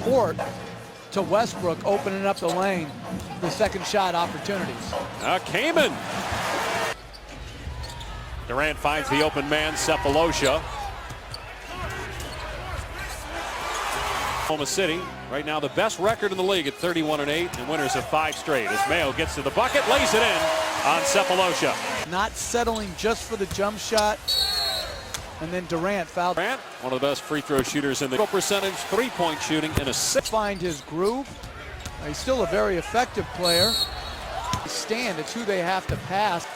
Court to Westbrook, opening up the lane for second shot opportunities. Kamen. Durant finds the open man, Cephalosha. Oklahoma City, right now the best record in the league at 31-8 and winners of 5 straight. As Mayo gets to the bucket, lays it in on Cephalosha. Not settling just for the jump shot. And then Durant fouled. Durant, one of the best free throw shooters in the percentage, 3-point shooting in a 6. Find his groove. He's still a very effective player. Stand, it's who they have to pass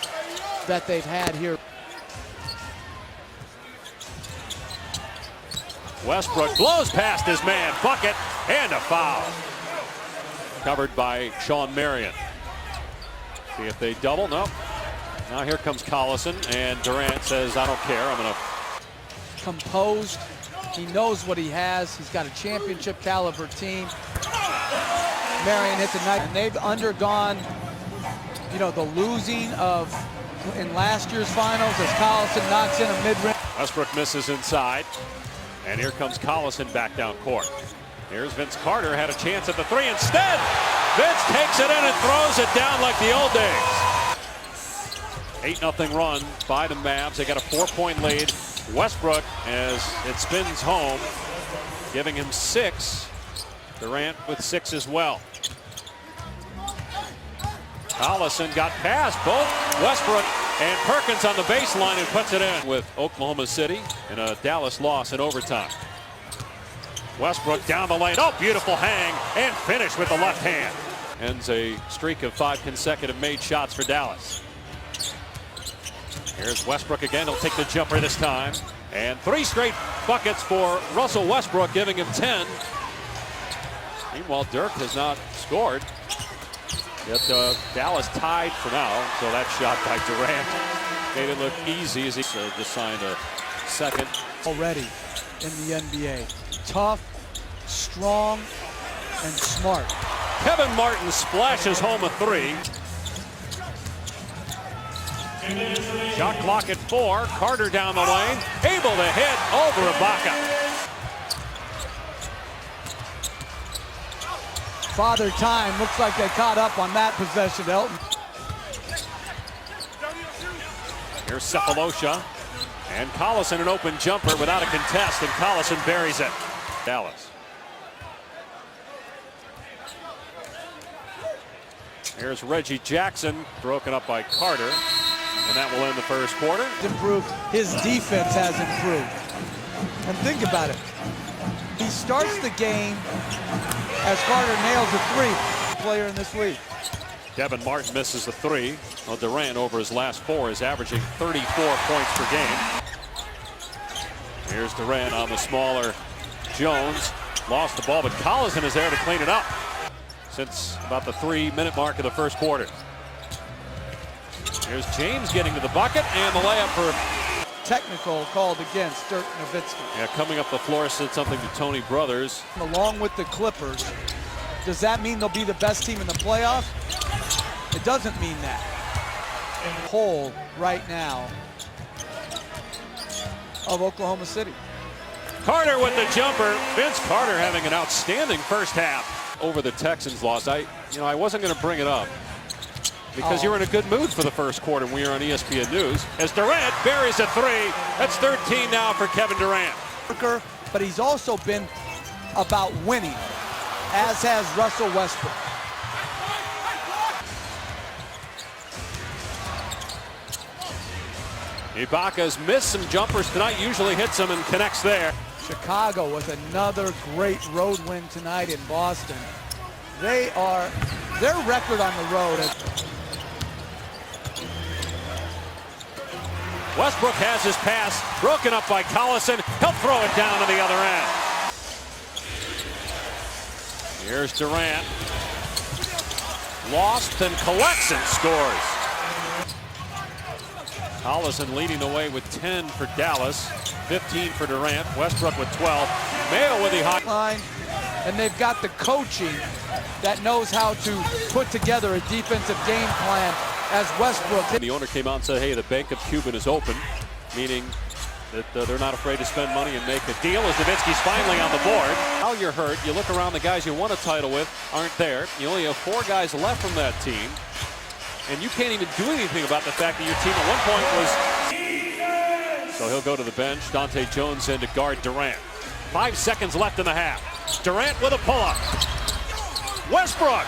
that they've had here. Westbrook blows past his man, bucket, and a foul. Covered by Sean Marion. See if they double, no. Now here comes Collison, and Durant says, I don't care, I'm gonna. Composed, he knows what he has. He's got a championship caliber team. Marion hit the night, and they've undergone, you know, the losing of in last year's finals as Collison knocks in a mid-range. Westbrook misses inside. And here comes Collison back down court. Here's Vince Carter, had a chance at the 3 instead. Vince takes it in and throws it down like the old days. 8-0 run by the Mavs. They got a 4-point lead. Westbrook, as it spins home, giving him 6. Durant with 6 as well. Collison got past both Westbrook and Perkins on the baseline and puts it in with Oklahoma City in a Dallas loss in overtime. Westbrook down the lane. Oh, beautiful hang and finish with the left hand. Ends a streak of 5 consecutive made shots for Dallas. Here's Westbrook again. He'll take the jumper this time. And 3 straight buckets for Russell Westbrook, giving him 10. Meanwhile, Dirk has not scored. Yet Dallas tied for now, so that shot by Durant made it look easy as he just signed a second. Already in the NBA. Tough, strong, and smart. Kevin Martin splashes home a 3. Shot clock at 4. Carter down the lane, able to hit over Ibaka. Father Time, looks like they caught up on that possession, Elton. Here's Cephalosha, and Collison an open jumper without a contest, and Collison buries it. Dallas. Here's Reggie Jackson, broken up by Carter, and that will end the first quarter. Improved. His defense has improved. And think about it. He starts the game as Carter nails a 3. Player in this league. Kevin Martin misses the 3. Well, Durant over his last 4 is averaging 34 points per game. Here's Durant on the smaller Jones. Lost the ball, but Collison is there to clean it up since about the 3-minute mark of the first quarter. Here's James getting to the bucket, and the layup for technical called against Dirk Nowitzki. Yeah, coming up the floor said something to Tony Brothers. Along with the Clippers, does that mean they'll be the best team in the playoffs? It doesn't mean that. Whole right now of Oklahoma City. Carter with the jumper. Vince Carter having an outstanding first half over the Texans loss. I wasn't going to bring it up because you were in a good mood for the first quarter when we were on ESPN News. As Durant buries a 3. That's 13 now for Kevin Durant. But he's also been about winning, as has Russell Westbrook. Ibaka's missed some jumpers tonight, usually hits them and connects there. Chicago with another great road win tonight in Boston. Their record on the road. Westbrook has his pass broken up by Collison. He'll throw it down to the other end. Here's Durant. Lost and collects and scores. Collison leading the way with 10 for Dallas, 15 for Durant. Westbrook with 12. Mayo with the hot line, and they've got the coaching that knows how to put together a defensive game plan as Westbrook. The owner came out and said, hey, the Bank of Cuban is open, meaning that they're not afraid to spend money and make a deal as Nowitzki's finally on the board. while you're hurt, you look around, the guys you won a title with aren't there. You only have 4 guys left from that team. And you can't even do anything about the fact that your team at one point was. So he'll go to the bench. Dante Jones in to guard Durant. 5 seconds left in the half. Durant with a pull-up. Westbrook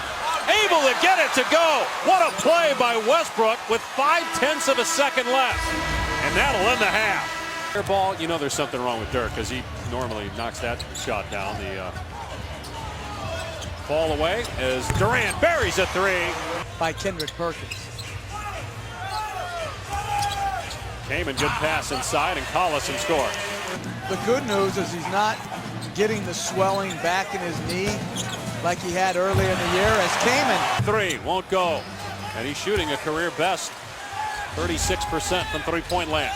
able to get it to go. What a play by Westbrook with 0.5 of a second left. And that'll end the half. Air ball, you know there's something wrong with Dirk because he normally knocks that shot down. The ball away as Durant buries a 3. By Kendrick Perkins. Came and good pass inside, and Collison scored. The good news is he's not getting the swelling back in his knee like he had earlier in the year as Kaman. 3 won't go, and he's shooting a career best 36% from three-point land.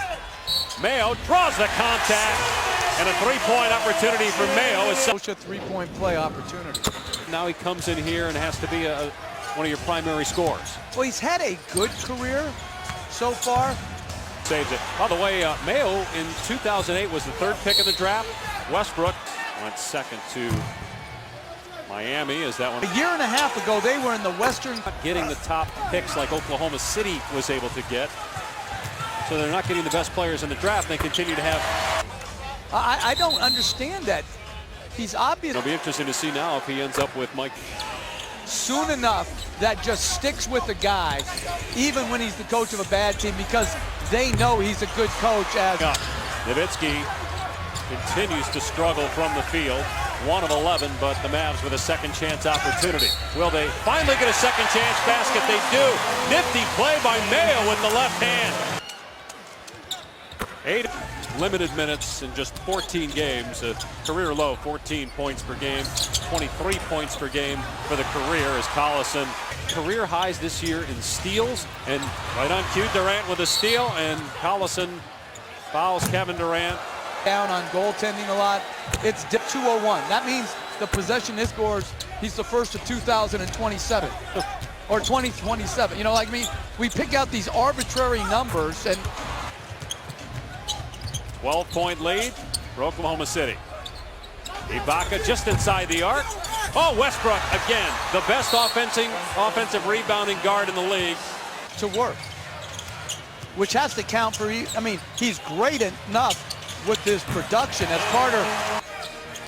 Mayo draws the contact, and a 3-point opportunity for Mayo. Is such a 3-point play opportunity. Now he comes in here and has to be one of your primary scorers. Well, he's had a good career so far. Saves it. By the way, Mayo in 2008 was the 3rd pick in the draft. Westbrook went 2nd to Miami. Is that one? A year and a half ago, they were in the Western. Not getting the top picks like Oklahoma City was able to get. So they're not getting the best players in the draft. They continue to have. I don't understand that. He's obvious. It'll be interesting to see now if he ends up with Mike. Soon enough, that just sticks with the guy, even when he's the coach of a bad team, because they know he's a good coach. As Nowitzki continues to struggle from the field. 1 of 11, but the Mavs with a second chance opportunity. Will they finally get a second chance basket? They do. Nifty play by Mayo with the left hand. 8 limited minutes in just 14 games. A career low, 14 points per game, 23 points per game for the career as Collison. Career highs this year in steals, and right on cue, Durant with a steal, and Collison fouls Kevin Durant. Down on goaltending a lot. It's 201. That means the possession he scores, he's the first of 2027 or 2027. You know, like me, we pick out these arbitrary numbers. And 12-point lead for Oklahoma City. Ibaka just inside the arc. Oh, Westbrook again, the best offensive rebounding guard in the league. To work, which has to count for, I mean, he's great enough with this production as Carter.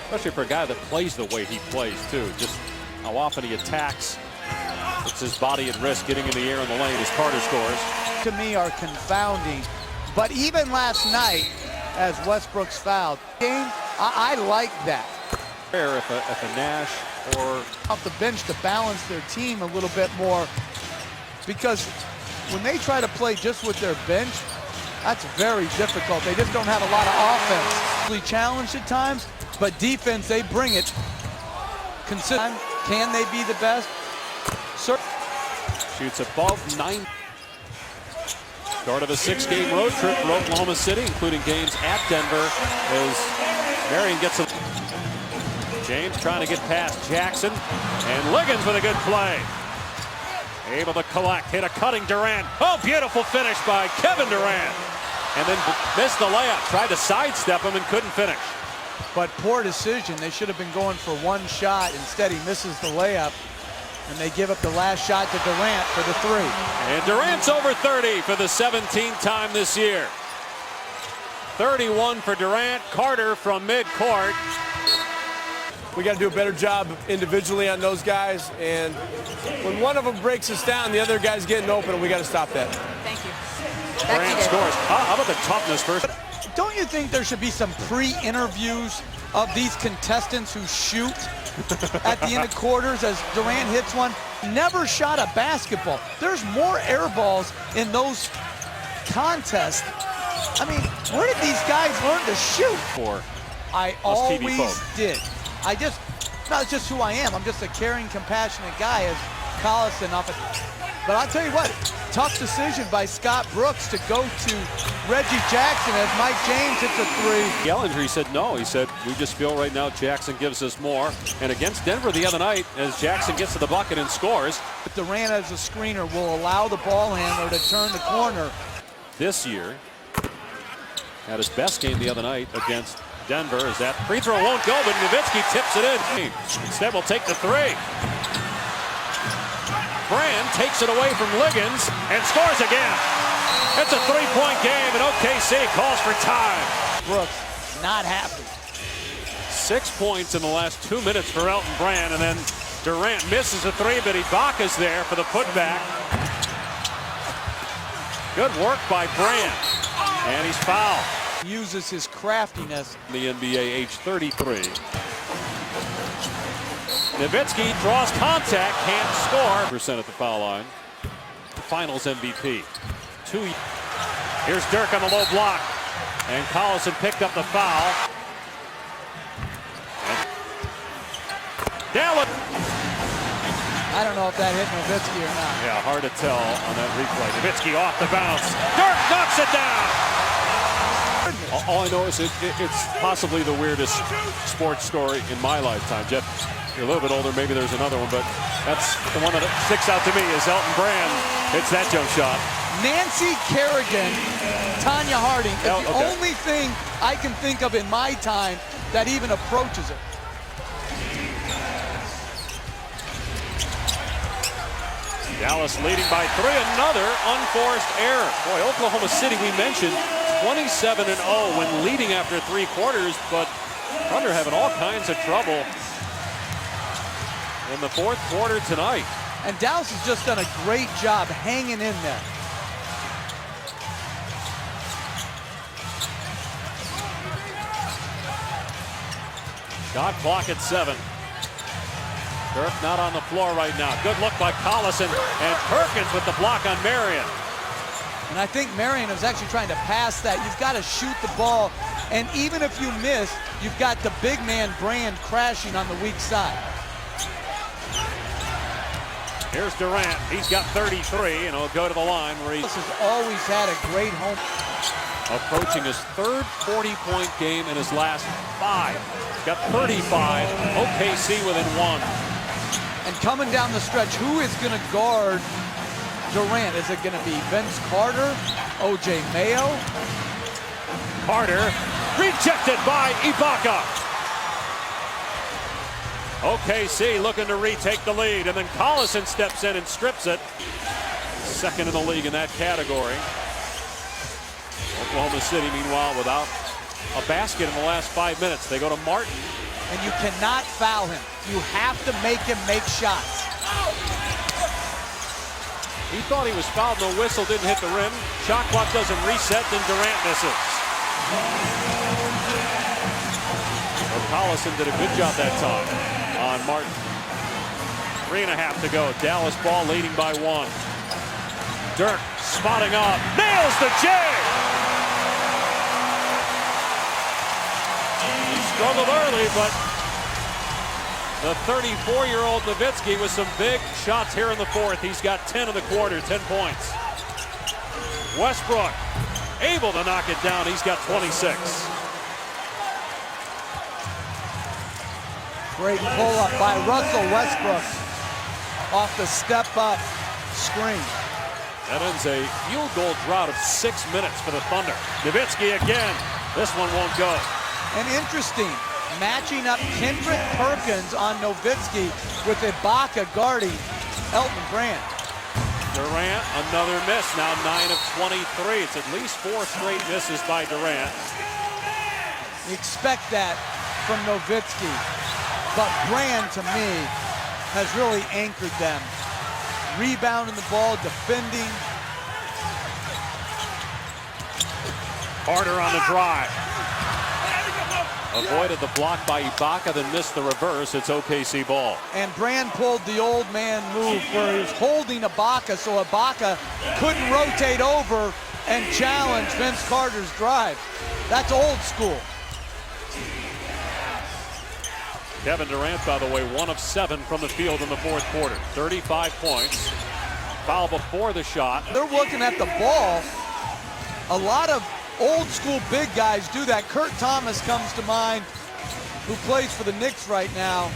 Especially for a guy that plays the way he plays too. Just how often he attacks. Puts his body at risk getting in the air in the lane as Carter scores. To me are confounding. But even last night, as Westbrook's fouled, I like that. If a Nash or off the bench to balance their team a little bit more, because when they try to play just with their bench, that's very difficult. They just don't have a lot of offense. Really challenged at times, but defense, they bring it. Can they be the best? Shoots above 9. Start of a 6-game road trip for Oklahoma City, including games at Denver, as Marion gets a. James trying to get past Jackson, and Liggins with a good play. Able to collect, hit a cutting Durant. Oh, beautiful finish by Kevin Durant. And then missed the layup, tried to sidestep him and couldn't finish. But poor decision. They should have been going for one shot. Instead, he misses the layup, and they give up the last shot to Durant for the 3. And Durant's over 30 for the 17th time this year. 31 for Durant. Carter from midcourt. We got to do a better job individually on those guys, and when one of them breaks us down, the other guy's getting open, and we got to stop that. Thank you. Durant scores. How about the toughness first? But don't you think there should be some pre-interviews of these contestants who shoot at the end of quarters as Durant hits one? Never shot a basketball. There's more air balls in those contests. I mean, where did these guys learn to shoot? I always did. It's just who I am. I'm just a caring, compassionate guy as Collison off it. But I'll tell you what, tough decision by Scott Brooks to go to Reggie Jackson as Mike James hits a 3. Ellinger said no. He said, we just feel right now Jackson gives us more. And against Denver the other night, as Jackson gets to the bucket and scores. But Durant as a screener will allow the ball handler to turn the corner. This year, had his best game the other night against Denver as that free throw won't go, but Nowitzki tips it in. Instead, will take the three. Brand takes it away from Liggins and scores again. It's a three-point game, and OKC calls for time. Brooks not happy. 6 points in the last 2 minutes for Elton Brand, and then Durant misses a three, but Ibaka's there for the putback. Good work by Brand, and he's fouled. Uses his craftiness. The NBA, age 33. Nowitzki draws contact, can't score. Percent at the foul line. Finals MVP. Here's Dirk on the low block, and Collison picked up the foul. Dallas. I don't know if that hit Nowitzki or not. Yeah, hard to tell on that replay. Nowitzki off the bounce. Dirk knocks it down. All I know is it's possibly the weirdest sports story in my lifetime. Jeff, you're a little bit older, maybe there's another one, but that's the one that sticks out to me is Elton Brand hits that jump shot. Nancy Kerrigan, Tanya Harding, it's the okay. only thing I can think of in my time that even approaches it. Dallas leading by 3, another unforced error. Boy, Oklahoma City, we mentioned, 27-0 when leading after 3 quarters, but Thunder having all kinds of trouble in the 4th quarter tonight. And Dallas has just done a great job hanging in there. Shot clock at 7. Dirk not on the floor right now. Good look by Collison, and Perkins with the block on Marion. And I think Marion was actually trying to pass that. You've got to shoot the ball, and even if you miss, you've got the big man Brand crashing on the weak side. Here's Durant. He's got 33, and he'll go to the line where he This has always had a great home. approaching his 3rd 40-point game in his last 5. He's got 35. OKC within 1. And coming down the stretch, who is going to guard Durant? Is it going to be Vince Carter, O.J. Mayo? Carter rejected by Ibaka. OKC looking to retake the lead, and then Collison steps in and strips it. 2nd in the league in that category. Oklahoma City, meanwhile, without a basket in the last 5 minutes. They go to Martin. And you cannot foul him. You have to make him make shots. He thought he was fouled, no whistle, didn't hit the rim. Shot clock doesn't reset, then Durant misses. Well, Collison did a good job that time on Martin. 3.5 to go. Dallas ball leading by 1. Dirk spotting up, nails the J. He struggled early, but the 34-year-old Nowitzki with some big shots here in the 4th. He's got 10 in the quarter, 10 points. Westbrook able to knock it down. He's got 26. Great pull-up by Russell Westbrook off the step-up screen. That ends a field goal drought of 6 minutes for the Thunder. Nowitzki again. This one won't go. And interesting, matching up Kendrick Perkins on Nowitzki with Ibaka guarding Elton Brand. Durant, another miss, now 9 of 23. It's at least 4 straight misses by Durant. You expect that from Nowitzki, but Brand, to me, has really anchored them. Rebounding the ball, defending. Carter on the drive. Avoided the block by Ibaka, then missed the reverse. It's OKC ball. And Brand pulled the old man move where he was holding Ibaka so Ibaka couldn't rotate over and challenge Vince Carter's drive. That's old school. Kevin Durant, by the way, 1 of 7 from the field in the 4th quarter. 35 points. Foul before the shot. They're looking at the ball. A lot of old school big guys do that. Kurt Thomas comes to mind, who plays for the Knicks right now.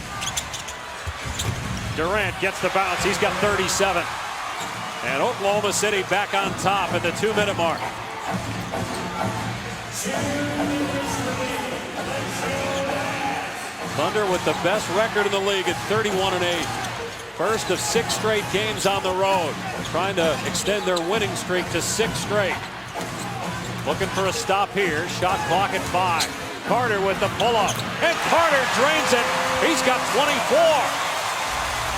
Durant gets the bounce. He's got 37. And Oklahoma City back on top at the 2-minute mark. Thunder with the best record in the league at 31-8. First of 6 straight games on the road. Trying to extend their winning streak to 6 straight. Looking for a stop here. Shot clock at 5. Carter with the pull-up. And Carter drains it. He's got 24.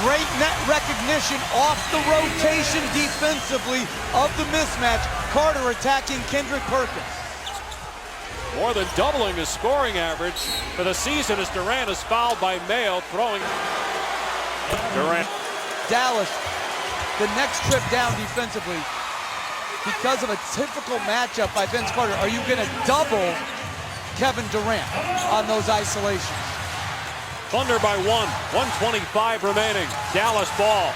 Great net recognition off the rotation defensively of the mismatch. Carter attacking Kendrick Perkins. More than doubling his scoring average for the season as Durant is fouled by Mayo, throwing. Durant. Dallas, the next trip down defensively, because of a typical matchup by Vince Carter, are you going to double Kevin Durant on those isolations? Thunder by 1, 1:25 remaining. Dallas ball.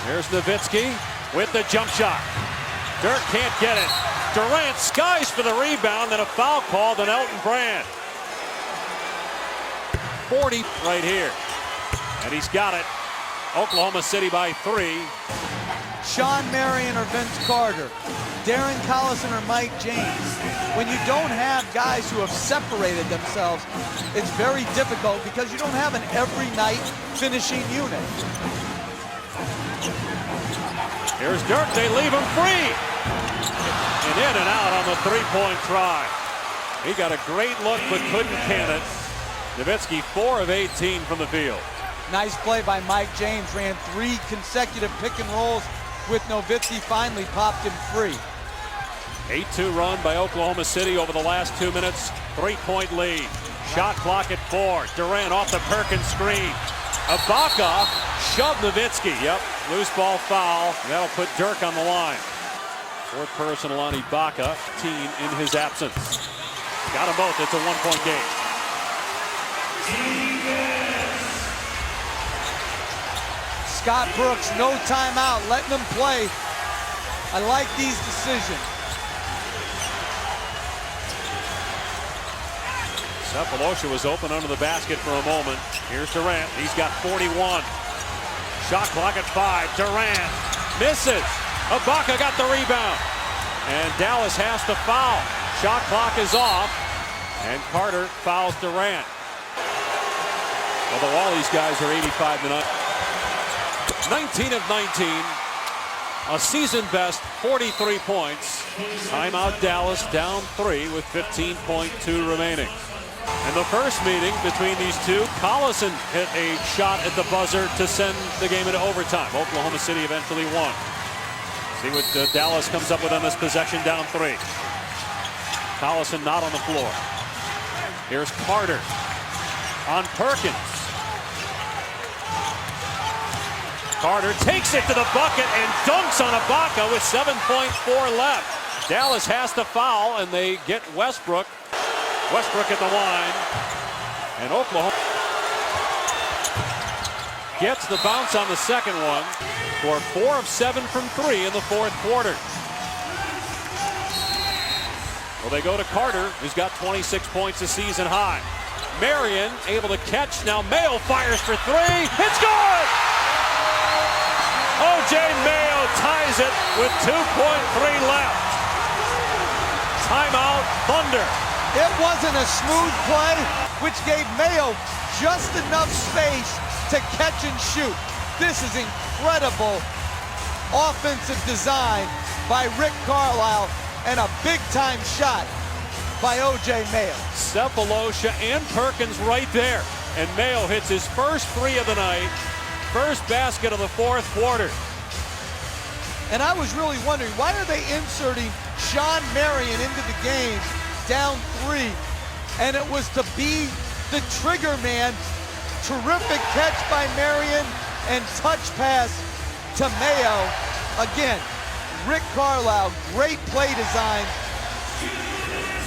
Here's Nowitzki with the jump shot. Dirk can't get it. Durant skies for the rebound, and a foul called on Elton Brand. 40 right here. And he's got it. Oklahoma City by 3. Sean Marion or Vince Carter, Darren Collison or Mike James. When you don't have guys who have separated themselves, it's very difficult because you don't have an every night finishing unit. Here's Dirk, they leave him free. And in and out on the three-point try. He got a great look but couldn't can it. Nowitzki 4 of 18 from the field. Nice play by Mike James, ran 3 consecutive pick and rolls with Nowitzki, finally popped him free. 8-2 run by Oklahoma City over the last 2 minutes. 3-point lead. Shot clock at 4. Durant off the Perkins screen. Ibaka shoved Nowitzki. Yep, loose ball foul. That'll put Dirk on the line. 4th personal on Ibaka, team in his absence. Got them both. It's a 1-point game. Scott Brooks, no timeout, letting them play. I like these decisions. Cephalosha was open under the basket for a moment. Here's Durant. He's got 41. Shot clock at 5. Durant misses. Ibaka got the rebound. And Dallas has to foul. Shot clock is off. And Carter fouls Durant. Although all these guys are 85 to 19 of 19. A season best 43 points. Timeout Dallas down 3 with 15.2 remaining. In the first meeting between these two, Collison hit a shot at the buzzer to send the game into overtime. Oklahoma City eventually won. See what Dallas comes up with on this possession, down 3. Collison not on the floor. Here's Carter on Perkins. Carter takes it to the bucket and dunks on Ibaka with 7.4 left. Dallas has to foul, and they get Westbrook. Westbrook at the line. And Oklahoma gets the bounce on the second one. For 4 of 7 from 3 in the 4th quarter. Well, they go to Carter, who's got 26 points, a season high. Marion able to catch. Now Mayo fires for 3. It's good! O.J. Mayo ties it with 2.3 left. Timeout, Thunder. It wasn't a smooth play, which gave Mayo just enough space to catch and shoot. This is incredible offensive design by Rick Carlisle and a big-time shot by O.J. Mayo. Cephalosha and Perkins right there. And Mayo hits his first 3 of the night. First basket of the 4th quarter. And I was really wondering, why are they inserting Sean Marion into the game down 3? And it was to be the trigger man. Terrific catch by Marion and touch pass to Mayo. Again, Rick Carlisle, great play design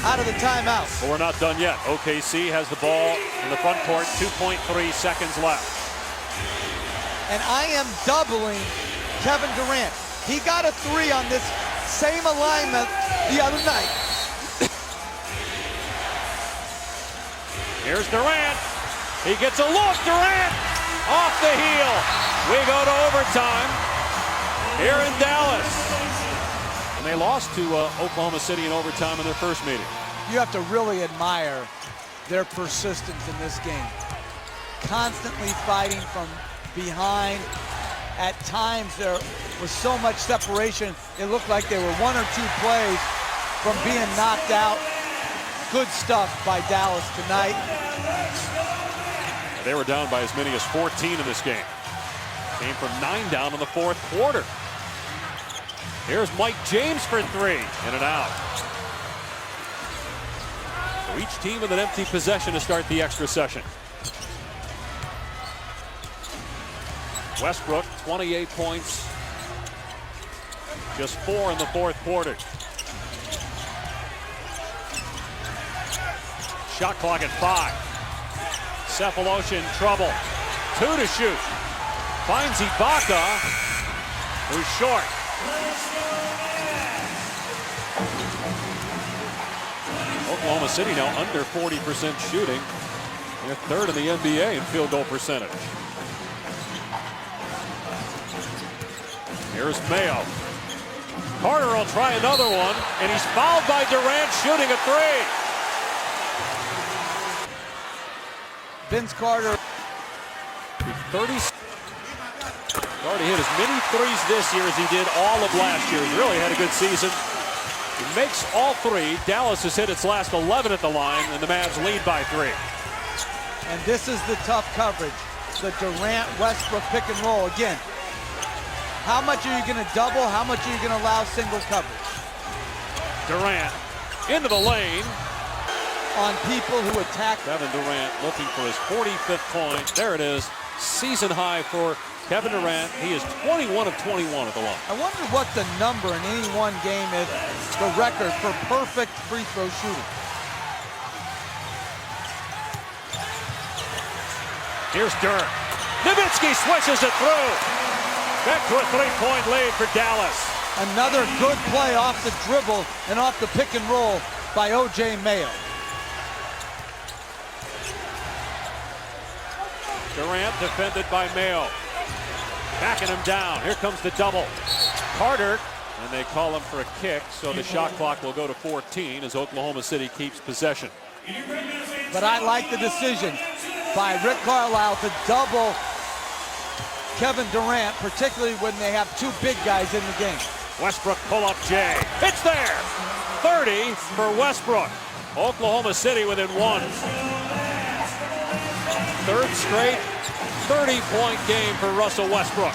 out of the timeout. But we're not done yet. OKC has the ball in the front court, 2.3 seconds left. And I am doubling Kevin Durant. He got a 3 on this same alignment the other night. Here's Durant. He gets a look. Durant off the heel. We go to overtime here in Dallas. And they lost to Oklahoma City in overtime in their first meeting. You have to really admire their persistence in this game. Constantly fighting from behind. At times there was so much separation, it looked like they were 1 or 2 plays from being knocked out. Good stuff by Dallas tonight. They were down by as many as 14 in this game. Came from 9 down in the 4th quarter. Here's Mike James for 3, in and out. So each team with an empty possession to start the extra session. Westbrook, 28 points. Just 4 in the 4th quarter. Shot clock at 5. Cephalosha in trouble. 2 to shoot. Finds Ibaka, who's short. Oklahoma City now under 40% shooting. They're 3rd in the NBA in field goal percentage. Here's Mayo. Carter will try another one, and he's fouled by Durant shooting a 3. Vince Carter. 30. Already hit as many threes this year as he did all of last year. He really had a good season. He makes all 3. Dallas has hit its last 11 at the line, and the Mavs lead by 3. And this is the tough coverage. The Durant-Westbrook pick and roll. Again, how much are you going to double? How much are you going to allow single coverage? Durant into the lane. On people who attack. Kevin Durant looking for his 45th point. There it is. Season high for Kevin Durant. He is 21 of 21 at the line. I wonder what the number in any one game is, the record for perfect free throw shooting. Here's Durant. Nowitzki swishes it through. Back to a 3-point lead for Dallas. Another good play off the dribble and off the pick and roll by O.J. Mayo. Durant defended by Mayo. Backing him down. Here comes the double. Carter, and they call him for a kick, so the shot clock will go to 14 as Oklahoma City keeps possession. But I like the decision by Rick Carlisle to double Kevin Durant, particularly when they have 2 big guys in the game. Westbrook pull-up J. It's there! 30 for Westbrook. Oklahoma City within 1. 3rd straight 30-point game for Russell Westbrook.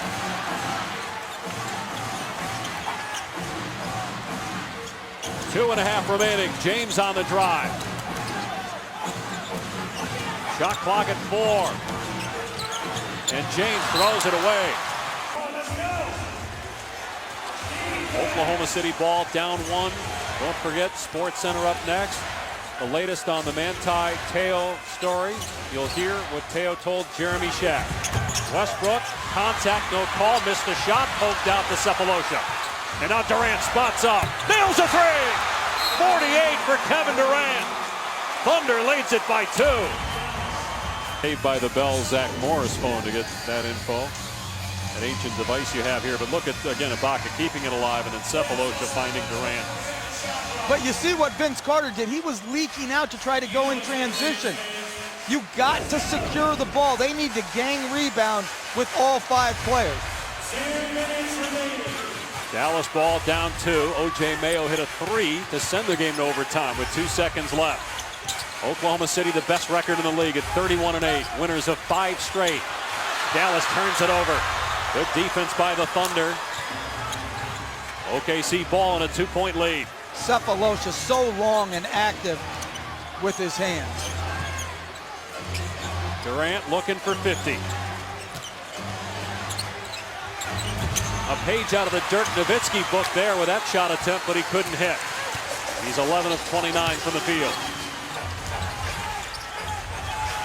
Two and a half remaining. James on the drive. Shot clock at 4. And James throws it away. Oklahoma City ball down 1. Don't forget, Sports Center up next. The latest on the Manti Te'o story. You'll hear what Te'o told Jeremy Shack. Westbrook, contact, no call, missed the shot, poked out to Cephalosha. And now Durant spots up, nails a 3! 48 for Kevin Durant. Thunder leads it by 2. Saved by the Bell Zach Morris phone to get that info. An ancient device you have here, but look at, again, Ibaka keeping it alive, and then Cephalosha finding Durant. But you see what Vince Carter did. He was leaking out to try to go in transition. You got to secure the ball. They need to gang rebound with all 5 players. Dallas ball down 2. O.J. Mayo hit a 3 to send the game to overtime with 2 seconds left. Oklahoma City, the best record in the league at 31-8. Winners of 5 straight. Dallas turns it over. Good defense by the Thunder. OKC ball in a 2-point lead. Cephalosha so long and active with his hands. Durant looking for 50. A page out of the Dirk Nowitzki book there with that shot attempt, but he couldn't hit. He's 11 of 29 from the field.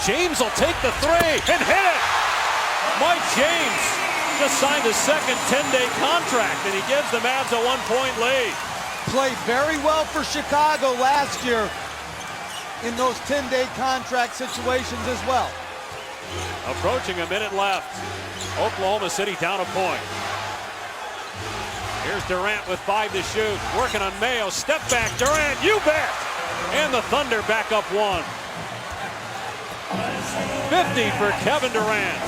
James will take the 3 and hit it. Mike James just signed his second 10-day contract, and he gives the Mavs a 1-point lead. Played very well for Chicago last year in those 10-day contract situations as well. Approaching a minute left. Oklahoma City down a point. Here's Durant with 5 to shoot. Working on Mayo. Step back. Durant, you bet. And the Thunder back up 1. 50 for Kevin Durant.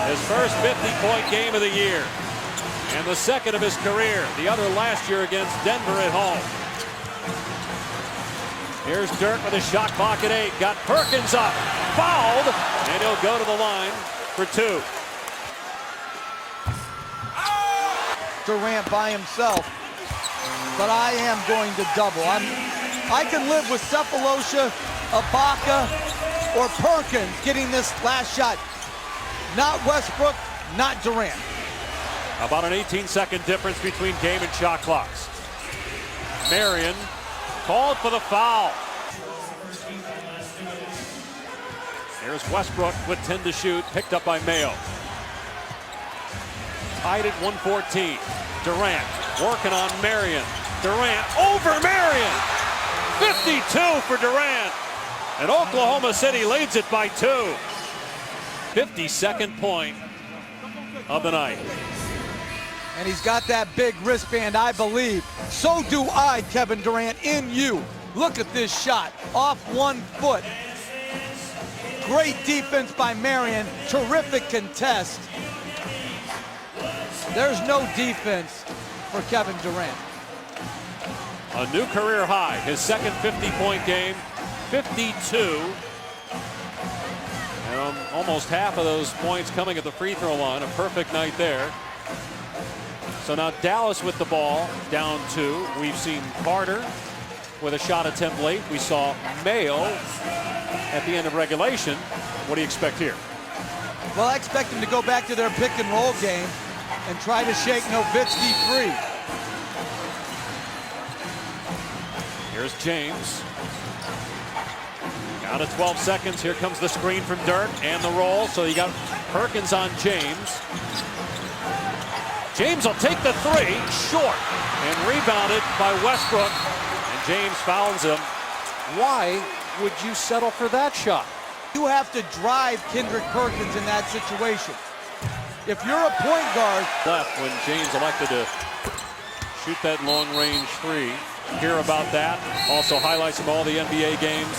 His first 50-point game of the year. And the second of his career. The other last year against Denver at home. Here's Dirk with a shot clock at 8. Got Perkins up. Fouled. And he'll go to the line for 2. Durant by himself. But I am going to double. I can live with Cephalosha, Ibaka, or Perkins getting this last shot. Not Westbrook, not Durant. About an 18-second difference between game and shot clocks. Marion called for the foul. Here's Westbrook with 10 to shoot, picked up by Mayo. Tied at 114. Durant working on Marion. Durant over Marion. 52 for Durant. And Oklahoma City leads it by 2. 52nd point of the night. And he's got that big wristband, I believe. So do I, Kevin Durant, in you. Look at this shot, off 1 foot. Great defense by Marion, terrific contest. There's no defense for Kevin Durant. A new career high, his second 50-point game, 52. And almost half of those points coming at the free throw line, a perfect night there. So now Dallas with the ball, down 2. We've seen Carter with a shot attempt late. We saw Mayo at the end of regulation. What do you expect here? Well, I expect them to go back to their pick and roll game and try to shake Nowitzki free. Here's James. Down to 12 seconds. Here comes the screen from Dirk and the roll. So you got Perkins on James. James will take the 3, short, and rebounded by Westbrook. And James fouls him. Why would you settle for that shot? You have to drive Kendrick Perkins in that situation. If you're a point guard. Left when James elected to shoot that long-range 3. Hear about that. Also highlights from all the NBA games.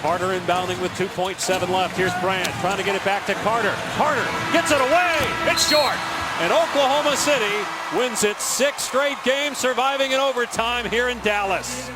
Carter inbounding with 2.7 left. Here's Bryant trying to get it back to Carter. Carter gets it away. It's short. And Oklahoma City wins its 6th straight game, surviving in overtime here in Dallas.